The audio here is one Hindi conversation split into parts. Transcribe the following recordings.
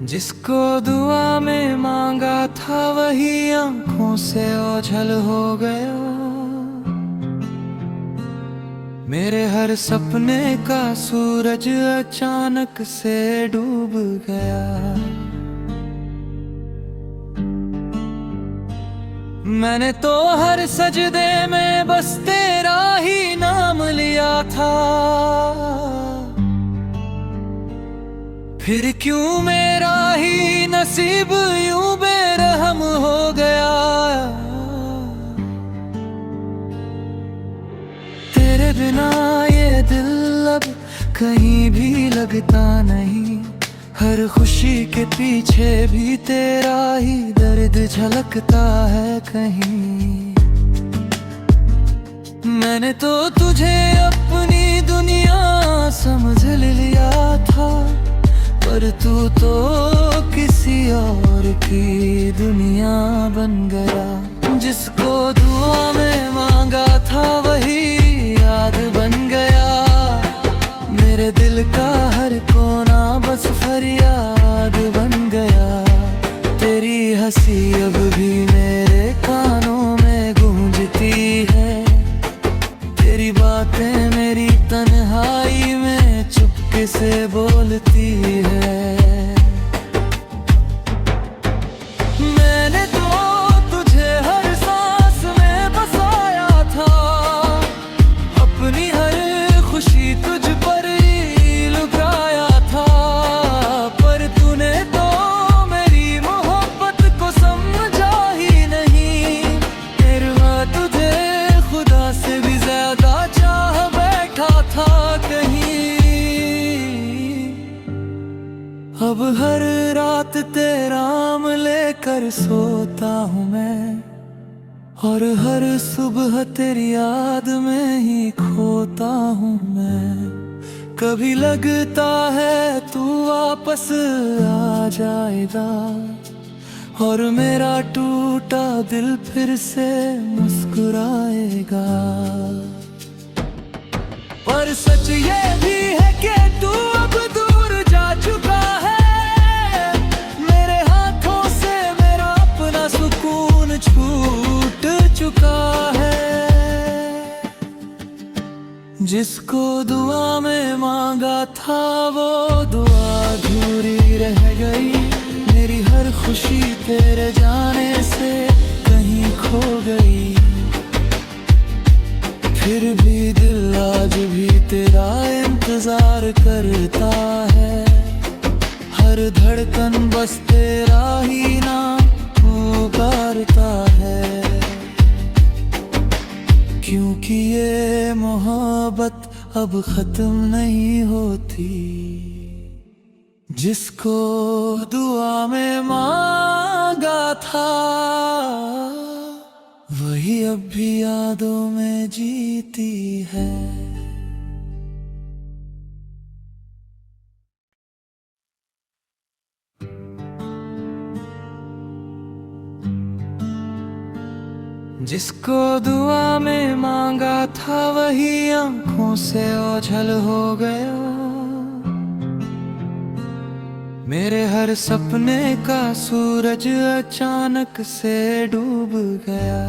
जिसको दुआ में मांगा था वही आंखों से ओझल हो गया। मेरे हर सपने का सूरज अचानक से डूब गया। मैंने तो हर सजदे में बस तेरा ही नाम लिया था। फिर क्यों मेरा ही नसीब यूं बेरहम हो गया। तेरे बिना ये दिल अब कहीं भी लगता नहीं। हर खुशी के पीछे भी तेरा ही दर्द झलकता है कहीं। मैंने तो तुझे अपनी दुनिया समझ लिया था, पर तू तो किसी और की दुनिया बन गया। जिसको दुआ में मांगा था वही याद बन गया। मेरे दिल का हर कोना बस फरियाद बन गया। तेरी हंसी अब भी मेरे कानों में गूंजती है। तेरी बातें मेरी तन्हाई में चुपके से बोलती है। मैंने तो तुझे हर सांस में बसाया था। अपनी हर खुशी तुझ पर ही लुटाया था। पर तूने तो मेरी मोहब्बत को समझा ही नहीं। फिर मैं तुझे खुदा से भी ज्यादा चाह बैठा था कहीं। अब हर रात तेरा नाम लेकर सोता हूँ मैं, और हर सुबह तेरी याद में ही खोता हूँ मैं। कभी लगता है तू वापस आ जाएगा, और मेरा टूटा दिल फिर से मुस्कुराएगा। पर सच ये भी है कि तू अब दूर जा चुका है। मेरे हाथों से मेरा अपना सुकून छूट चुका है। जिसको दुआ में मांगा था वो दुआ अधूरी रह गई। मेरी हर खुशी तेरे जाने से कहीं खो गई। फिर भी दिल आज भी तेरा इंतजार करता है। हर धड़कन बस तेरा ही नाम पुकारता है। क्योंकि ये मोहब्बत अब खत्म नहीं होती। जिसको दुआ में मांगा था वही अब भी यादों में जीती है। जिसको दुआ में मांगा था वही आंखों से ओझल हो गया। मेरे हर सपने का सूरज अचानक से डूब गया।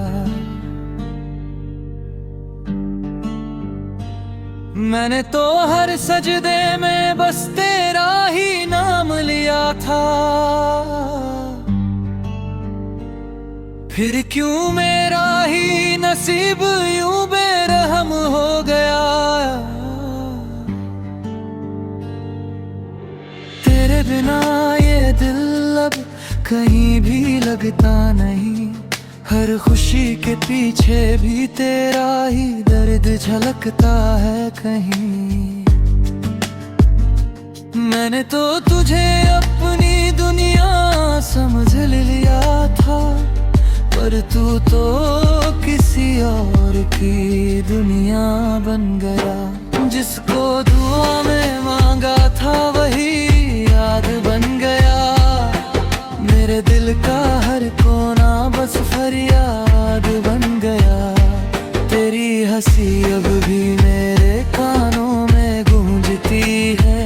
मैंने तो हर सजदे में बस तेरा ही नाम लिया था। फिर क्यों मेरा ही नसीब यूं बेरहम हो गया। तेरे बिना ये दिल अब कहीं भी लगता नहीं। हर खुशी के पीछे भी तेरा ही दर्द झलकता है कहीं। मैंने तो तुझे अपनी दुनिया समझ लिया था, पर तू तो किसी और की दुनिया बन गया। जिसको दुआ में मांगा था वही याद बन गया। मेरे दिल का हर कोना बस फरियाद बन गया। तेरी हंसी अब भी मेरे कानों में गूंजती है।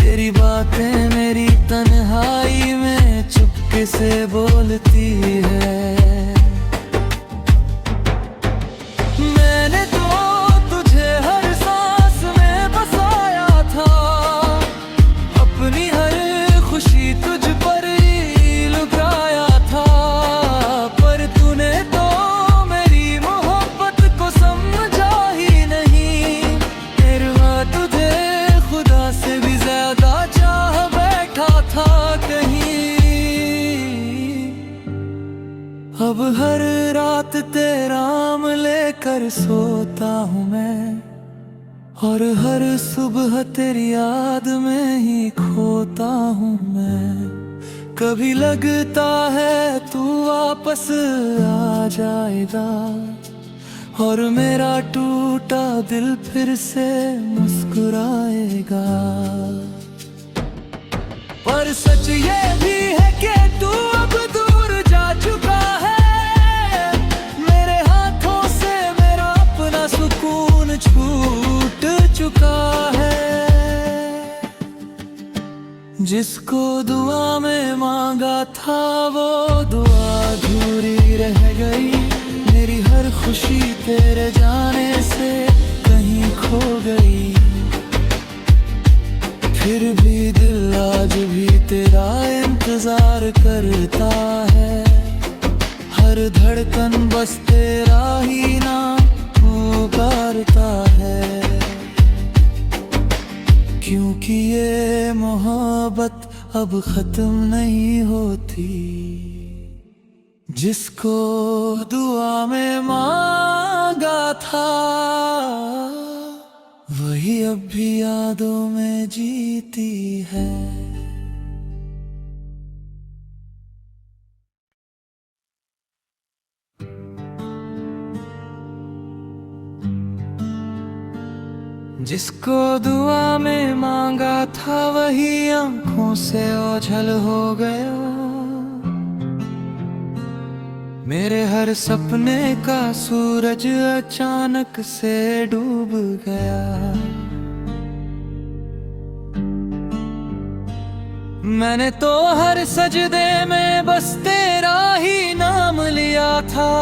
तेरी बातें मेरी तन्हाई से बोलती है। मैंने तो तुझे हर सांस में बसाया था, अपनी हर खुशी तुझ पर ही लुटाया था। पर तूने तो मेरी मोहब्बत को समझा ही नहीं। तेरा तुझे खुदा से भी ज्यादा चाह बैठा था कहीं। अब हर रात तेरा नाम लेकर सोता हूँ मैं, और हर सुबह तेरी याद में ही खोता हूँ मैं। कभी लगता है तू वापस आ जाएगा, और मेरा टूटा दिल फिर से मुस्कुराएगा। पर सच ये भी है कि तू अब दूर जा चुका है। मेरे हाथों से मेरा अपना सुकून छूट चुका है। जिसको दुआ में मांगा था वो दुआ अधूरी रह गई। मेरी हर खुशी तेरे जाने से कहीं खो गई। फिर भी दिल आज भी तेरा इंतजार करता है। हर धड़कन बस तेरा ही नाम पुकारता है। क्योंकि ये मोहब्बत अब खत्म नहीं होती। जिसको दुआ में मांगा था वही अब भी यादों में जीती है। जिसको दुआ में मांगा था वही आंखों से ओझल हो गया। मेरे हर सपने का सूरज अचानक से डूब गया। मैंने तो हर सजदे में बस तेरा ही नाम लिया था।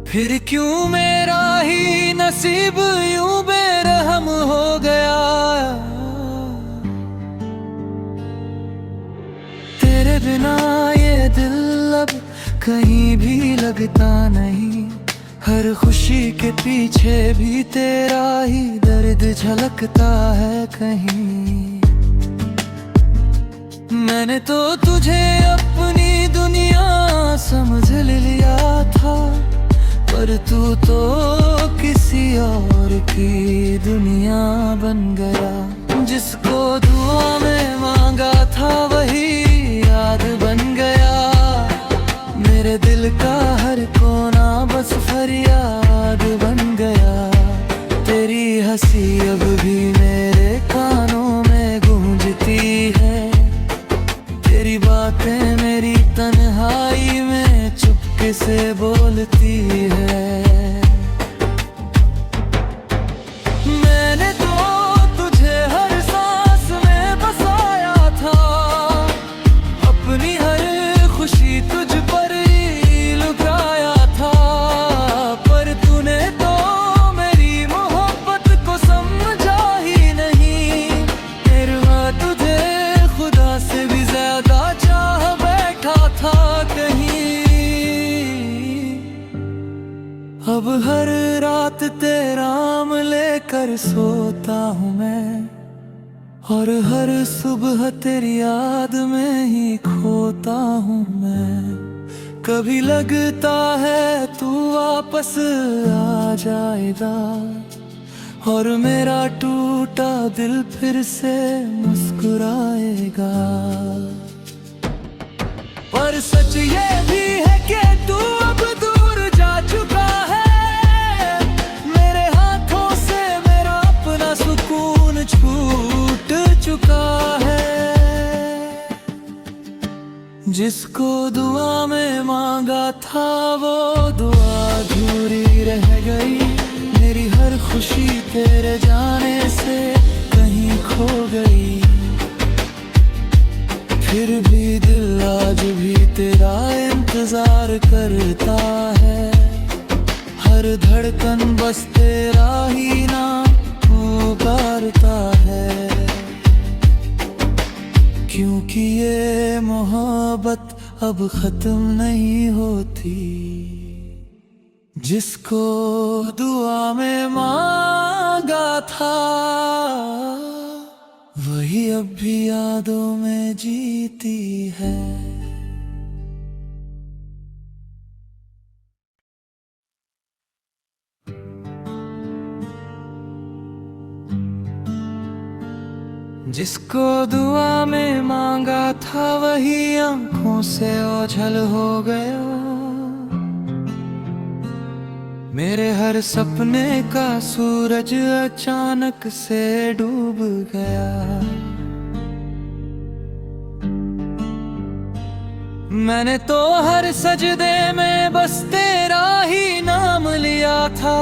फिर क्यों मेरा ही नसीब यूं बेरहम हो गया। तेरे बिना ये दिल अब कहीं भी लगता नहीं। हर खुशी के पीछे भी तेरा ही दर्द झलकता है कहीं। मैंने तो तुझे अपनी दुनिया समझ लिया था, पर तू तो किसी और की दुनिया बन गया। जिसको दुआ में मांगा था वही याद बन गया। मेरे दिल का हर कोना बस फरियाद बन गया। तेरी हंसी अब भी मेरे कानों में गूंजती है। तेरी बातें मेरी तन्हाई में चुपके से बोलती है। मैंने तो तुझे हर सांस में बसाया था, अपनी हर खुशी तुझ पर ही लुटाया था। पर तूने तो मेरी मोहब्बत को समझा ही नहीं। तेरा तुझे खुदा से भी ज्यादा चाह बैठा था कहीं। अब हर रात तेरा नाम लेकर सोता हूँ मैं, और हर सुबह तेरी याद में ही खोता हूँ मैं। कभी लगता है तू वापस आ जाएगा, और मेरा टूटा दिल फिर से मुस्कुराएगा। पर सच ये भी है कि तू अब दूर जा चुका है। मेरे हाथों से मेरा अपना सुकून छूट चुका है। जिसको दुआ में मांगा था वो दुआ अधूरी रह गई। मेरी हर खुशी तेरे जाने से कहीं खो गई। फिर भी दिल आज भी तेरा इंतजार करता है। हर धड़कन बस तेरा ही नाम पुकारता है। क्योंकि ये मोहब्बत अब खत्म नहीं होती। जिसको दुआ में मांगा था वही अब भी यादों में जीती है। जिसको दुआ में मांगा था वही आंखों से ओझल हो गया। मेरे हर सपने का सूरज अचानक से डूब गया। मैंने तो हर सजदे में बस तेरा ही नाम लिया था।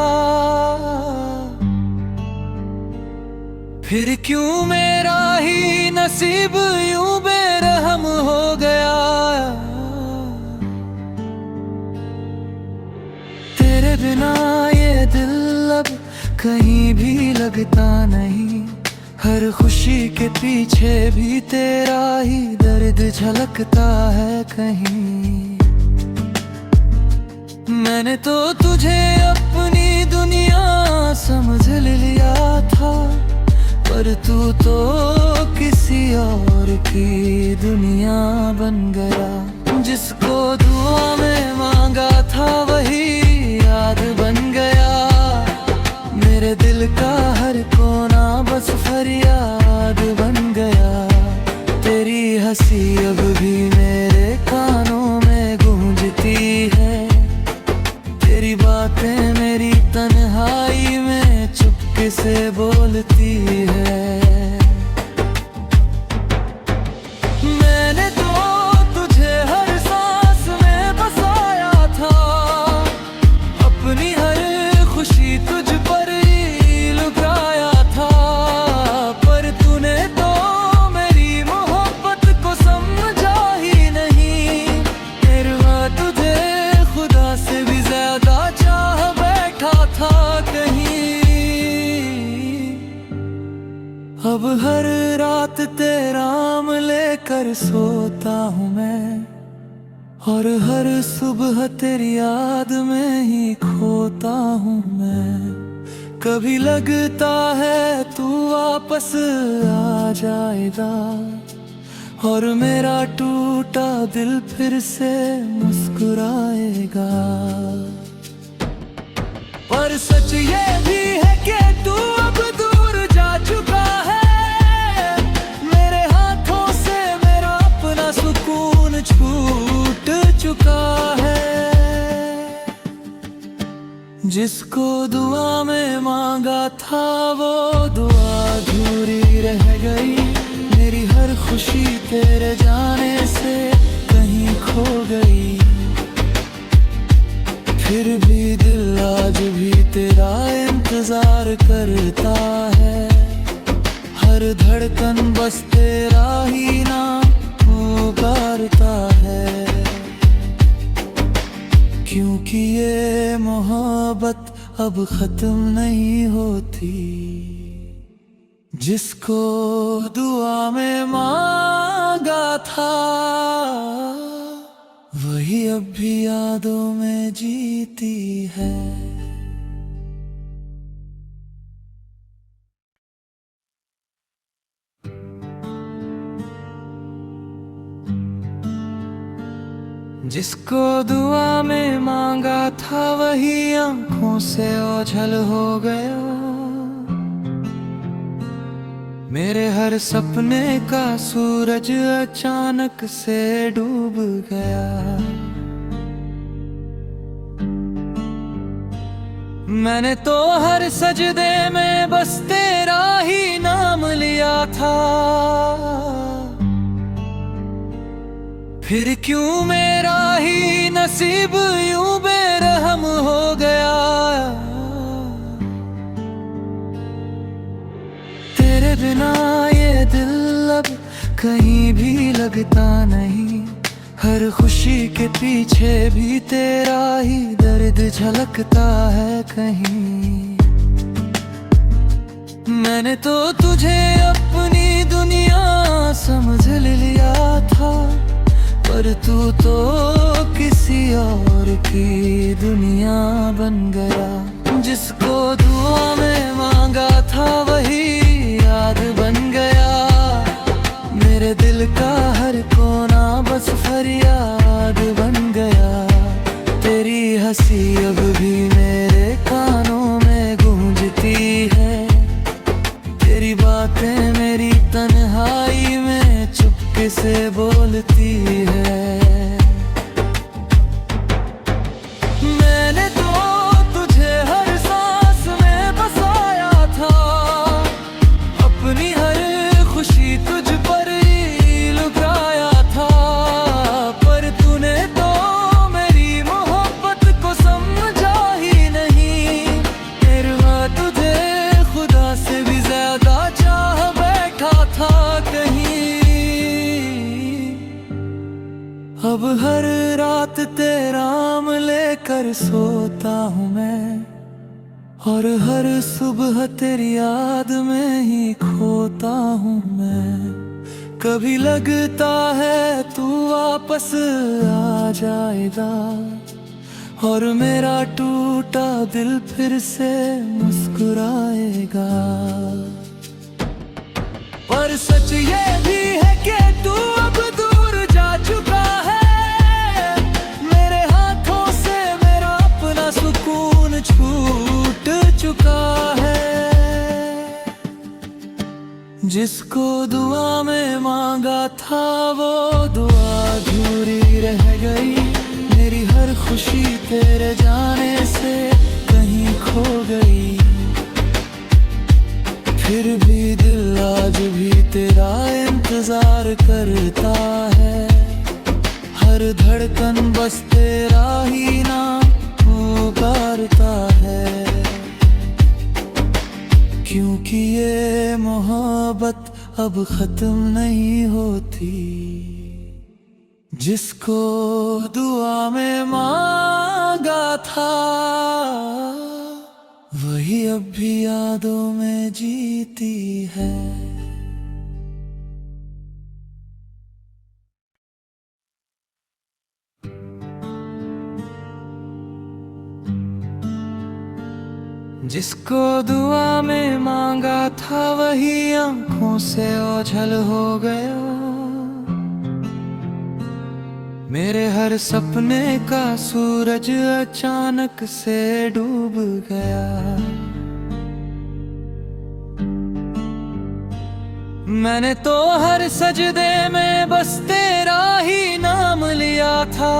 फिर क्यों मेरा ही नसीब यूं बेरहम हो गया। तेरे बिना ये दिल अब कहीं भी लगता नहीं। हर खुशी के पीछे भी तेरा ही दर्द झलकता है कहीं। मैंने तो तुझे अपनी दुनिया समझ लिया था, पर तू तो किसी और की दुनिया बन गया। जिसको दुआ में मांगा था वही याद बन गया। मेरे दिल का हर कोना बस फरियाद बन गया। तेरी हंसी अब भी मेरे कानों में गूंजती है। तेरी बातें मेरी तन्हाई में चुपके से बोलती है। मैंने तो तुझे हर सांस में बसाया था। अपनी हर खुशी तुझ पर ही लुटाया था। पर तूने तो मेरी मोहब्बत को समझा ही नहीं। तेरे बाद तुझे खुदा से भी ज्यादा चाह बैठा था कहीं। अब हर रात तेरा नाम लेकर सोता हूँ मैं, और हर सुबह तेरी याद में ही खोता हूँ मैं। कभी लगता है तू वापस आ जाएगा, और मेरा टूटा दिल फिर से मुस्कुराएगा। पर सच ये भी है कि तू अब दूर जा चुका है। मेरे हाथों से मेरा अपना सुकून छूट चुका है। जिसको दुआ में मांगा था वो दुआ अधूरी रह गई। मेरी हर खुशी तेरे जाने से कहीं खो गई। फिर भी दिल आज भी तेरा इंतजार करता है। हर धड़कन बस तेरा ही नाम पुकारता है। क्योंकि ये मोहब्बत अब खत्म नहीं होती। जिसको दुआ में मांगा था वही अब भी यादों में जीती है। जिसको दुआ में मांगा था वही आंखों से ओझल हो गया। मेरे हर सपने का सूरज अचानक से डूब गया। मैंने तो हर सजदे में बस तेरा ही नाम लिया था। फिर क्यों मेरा ही नसीब यूं बेरहम हो गया। तेरे बिना ये दिल अब कहीं भी लगता नहीं, हर खुशी के पीछे भी तेरा ही दर्द झलकता है कहीं। मैंने तो तुझे अपनी दुनिया समझ लिया था, पर तू तो किसी और की दुनिया बन गया। जिसको दुआ में मांगा था वही याद बन गया। मेरे दिल का हर कोना बस फरियाद बन गया। तेरी हंसी अब भी मेरे कानों में गूंजती है, तेरी बातें मेरी तन्हाई में चुपके से बोलती है। मैंने तो तुझे हर सांस में बसाया था, अपनी हर खुशी तुझ पर ही लुटाया था। पर तूने तो मेरी मोहब्बत को समझा ही नहीं। तेरा तुझे खुदा से भी ज्यादा चाह बैठा था कहीं। अब हर रात तेरा नाम लेकर सोता हूँ मैं, और हर सुबह तेरी याद में ही खोता हूँ मैं। कभी लगता है तू वापस आ जाएगा, और मेरा टूटा दिल फिर से मुस्कुराएगा। पर सच ये भी है कि तू अब दूर जा चुका है। मेरे हाथों से मेरा अपना सुकून छूट चुका है। जिसको दुआ में मांगा था वो दुआ अधूरी रह गई। मेरी हर खुशी तेरे जाने से कहीं खो गई। फिर भी दिल आज भी तेरा इंतजार करता है। हर धड़कन बस तेरा ही नाम पुकारता है। क्योंकि ये मोहब्बत अब खत्म नहीं होती। जिसको दुआ में मांगा था वही अब भी यादों में जीती है। जिसको दुआ में मांगा था वही आंखों से ओझल हो गया। मेरे हर सपने का सूरज अचानक से डूब गया। मैंने तो हर सजदे में बस तेरा ही नाम लिया था।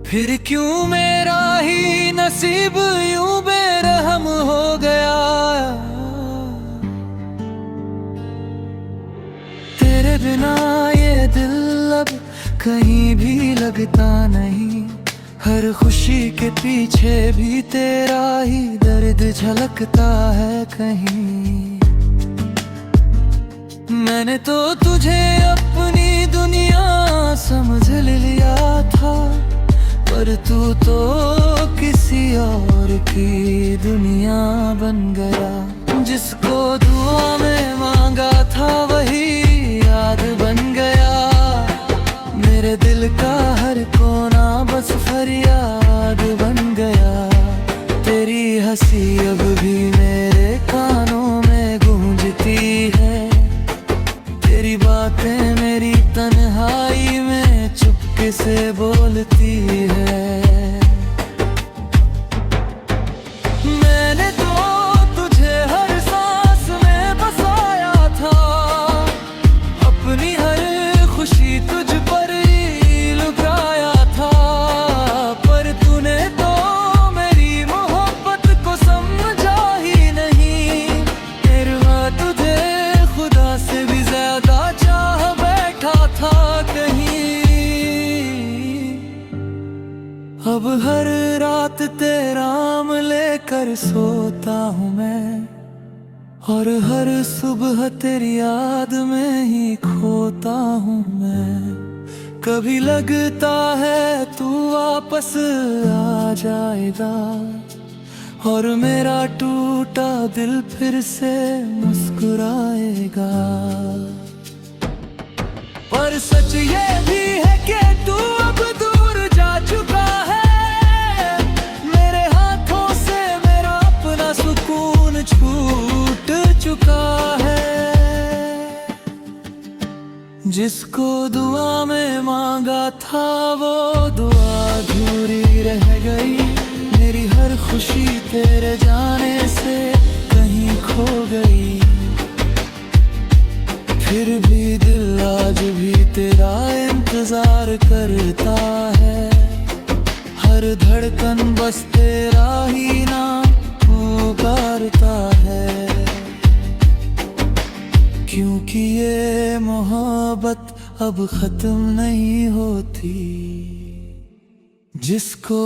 फिर क्यों मेरा ही नसीब यूं बेरहम हो गया। तेरे बिना ये दिल अब कहीं भी लगता नहीं। हर खुशी के पीछे भी तेरा ही दर्द झलकता है कहीं। मैंने तो तुझे अपनी दुनिया समझ लिया था, पर तू तो किसी और की दुनिया बन गया। जिसको दुआ में मांगा था वही याद बन गया। मेरे दिल का हर कोना बस फरियाद बन गया। तेरी हंसी अब भी मेरे कानों में गूंजती है। तेरी बातें मेरी तन्हाई में चुपके से बोलती है। मैंने तो तुझे हर सांस में बसाया था, अपनी हर खुशी तुझ पर ही लुटाया था। पर तूने तो मेरी मोहब्बत को समझा ही नहीं। तेरा तुझे खुदा से भी ज्यादा चाह बैठा था कहीं। अब हर रात तेरा नाम लेकर सोता हूँ मैं, और हर सुबह तेरी याद में ही खोता हूँ मैं। कभी लगता है तू वापस आ जाएगा और मेरा टूटा दिल फिर से मुस्कुराएगा। पर सच ये भी है कि तू अब दूर जा चुका है। मेरे हाथों से मेरा अपना सुकून छूट चुका है। जिसको दुआ में मांगा था वो दुआ अधूरी रह गई। मेरी हर खुशी तेरे जाने से कहीं खो गई। फिर भी दिल आज भी तेरा इंतजार करता है। हर धड़कन बस तेरा ही नाम पुकारता है। क्योंकि ये मोहब्बत अब खत्म नहीं होती। जिसको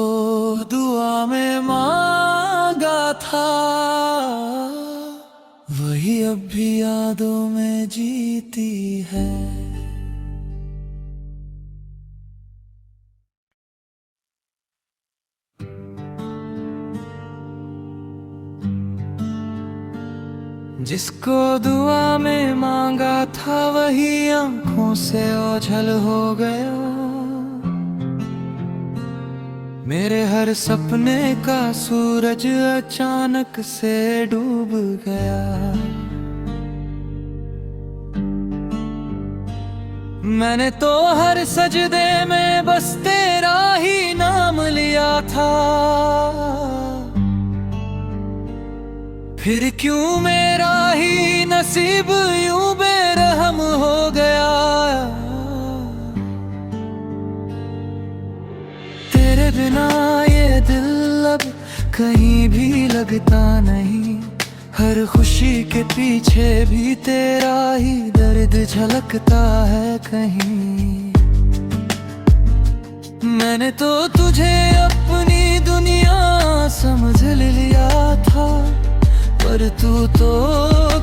दुआ में मांगा था वही अब भी यादों में जीती है। जिसको दुआ में मांगा था वही आंखों से ओझल हो गया। मेरे हर सपने का सूरज अचानक से डूब गया। मैंने तो हर सजदे में बस तेरा ही नाम लिया था। फिर क्यों मेरा ही नसीब यूं बेरहम हो गया। तेरे बिना ये दिल अब कहीं भी लगता नहीं। हर खुशी के पीछे भी तेरा ही दर्द झलकता है कहीं। मैंने तो तुझे अपनी दुनिया समझ लिया था। पर तू तो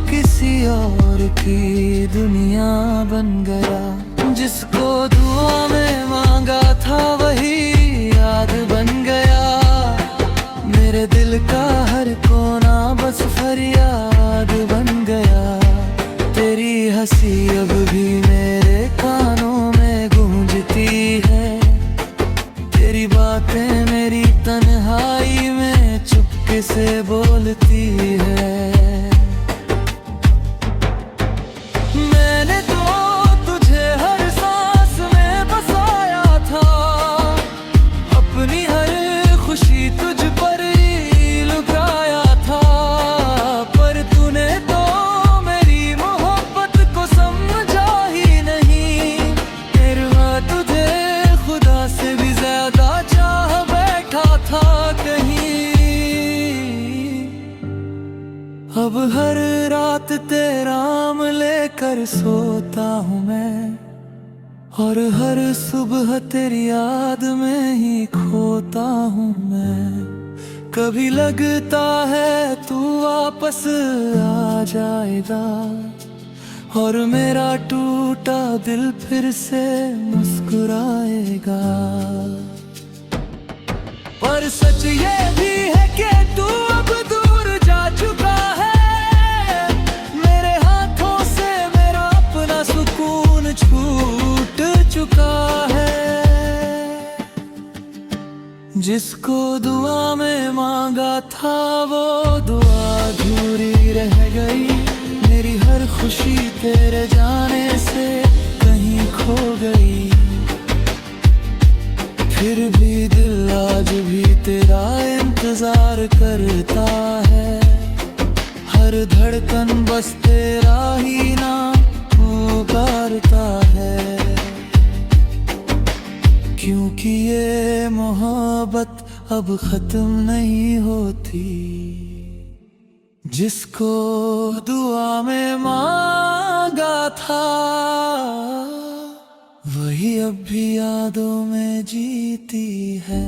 किसी और की दुनिया बन गया। जिसको दुआ में मांगा था वही याद बन गया। मेरे दिल का हर कोना बस फरियाद बन गया। तेरी हंसी अब भी मेरे कानों में गूंजती है। तेरी बातें मेरी तन्हाई में चुपके से बोलती है। मैंने तो तुझे हर सांस में बसाया था। अपनी हर खुशी तुझ पर ही लुटाया था। पर तूने तो मेरी मोहब्बत को समझा ही नहीं। फिर मैं तुझे खुदा से भी ज्यादा चाह बैठा था कहीं। अब हर रात तेरा नाम लेकर सोता हूँ मैं। और हर सुबह तेरी याद में ही खोता हूँ मैं। कभी लगता है तू वापस आ जाएगा और मेरा टूटा दिल फिर से मुस्कुराएगा। पर सच ये भी है कि तू अब दूर जा चुका है। मेरे हाथों से मेरा अपना सुकून छूट चुका है। जिसको दुआ में मांगा था वो दुआ अधूरी रह गई। मेरी हर खुशी तेरे जाने से कहीं खो गई। फिर भी दिल आज भी तेरा इंतजार करता है। हर धड़कन बस तेरा ही नाम पुकारता है। क्योंकि ये मोहब्बत अब खत्म नहीं होती। जिसको दुआ में मांगा था वही अब भी यादों में जीती है।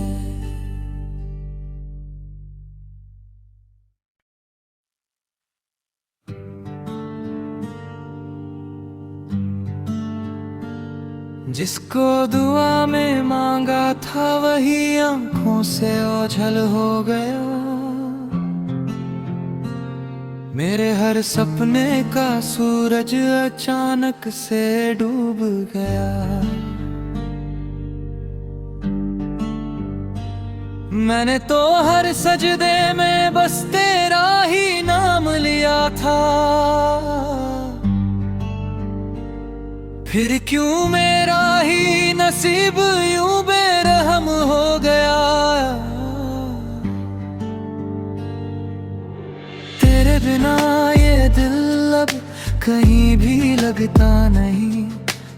जिसको दुआ में मांगा था वही आंखों से ओझल हो गया। मेरे हर सपने का सूरज अचानक से डूब गया। मैंने तो हर सजदे में बस तेरा ही नाम लिया था, फिर क्यों मेरा ही नसीब यूं बेरहम हो गया। तेरे बिना ये दिल अब कहीं भी लगता नहीं,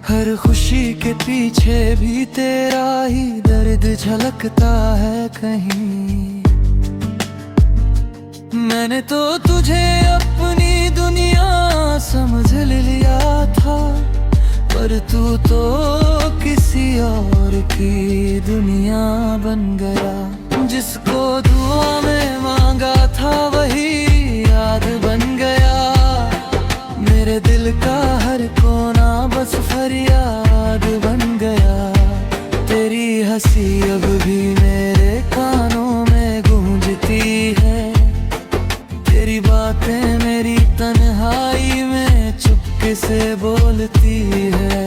हर खुशी के पीछे भी तेरा ही दर्द झलकता है कहीं। मैंने तो तुझे अपनी दुनिया समझ लिया था, पर तू तो किसी और की दुनिया बन गया। जिसको दुआ में मांगा था वही याद बन गया। मेरे दिल का हर कोना बस फरियाद बन गया। तेरी हंसी अब भी मेरे कानों में गूंजती है, तेरी बातें मेरी तन्हाई में चुपके से बोलती है।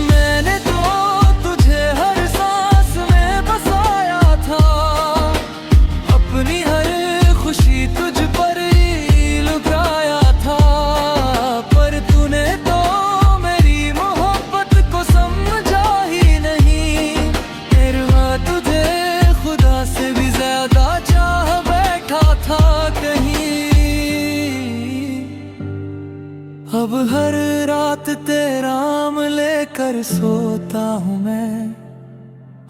मैंने तो तुझे हर सांस में बसाया था, अपनी हर खुशी तुझ पर ही लुटाया था। पर तूने तो मेरी मोहब्बत को समझा ही नहीं, मेरा तुझे खुदा से भी ज्यादा चाह बैठा था कहीं। अब हर रात तेरा नाम लेकर सोता हूँ मैं,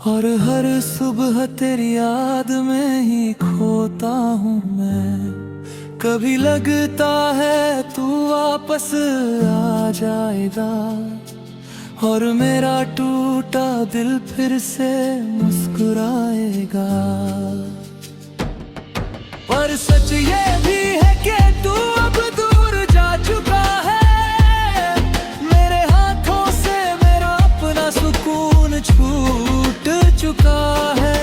और हर सुबह तेरी याद में ही खोता हूँ मैं। कभी लगता है तू वापस आ जाएगा, और मेरा टूटा दिल फिर से मुस्कुराएगा। पर सच ये भी है कि तू अब दूर जा चुका है, मेरे हाथों से मेरा अपना सुकून छूट चुका है।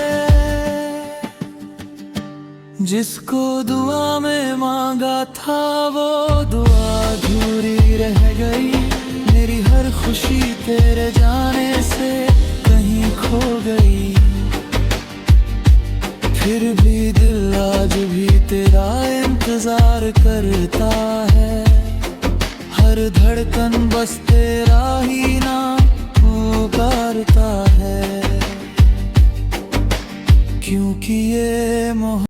जिसको दुआ में मांगा था वो दुआ अधूरी रह गई। मेरी हर खुशी तेरे जाने से कहीं खो गई, फिर भी दिल आज भी तेरा इंतजार करता है। हर धड़कन बस तेरा ही नाम पुकारता है, क्योंकि ये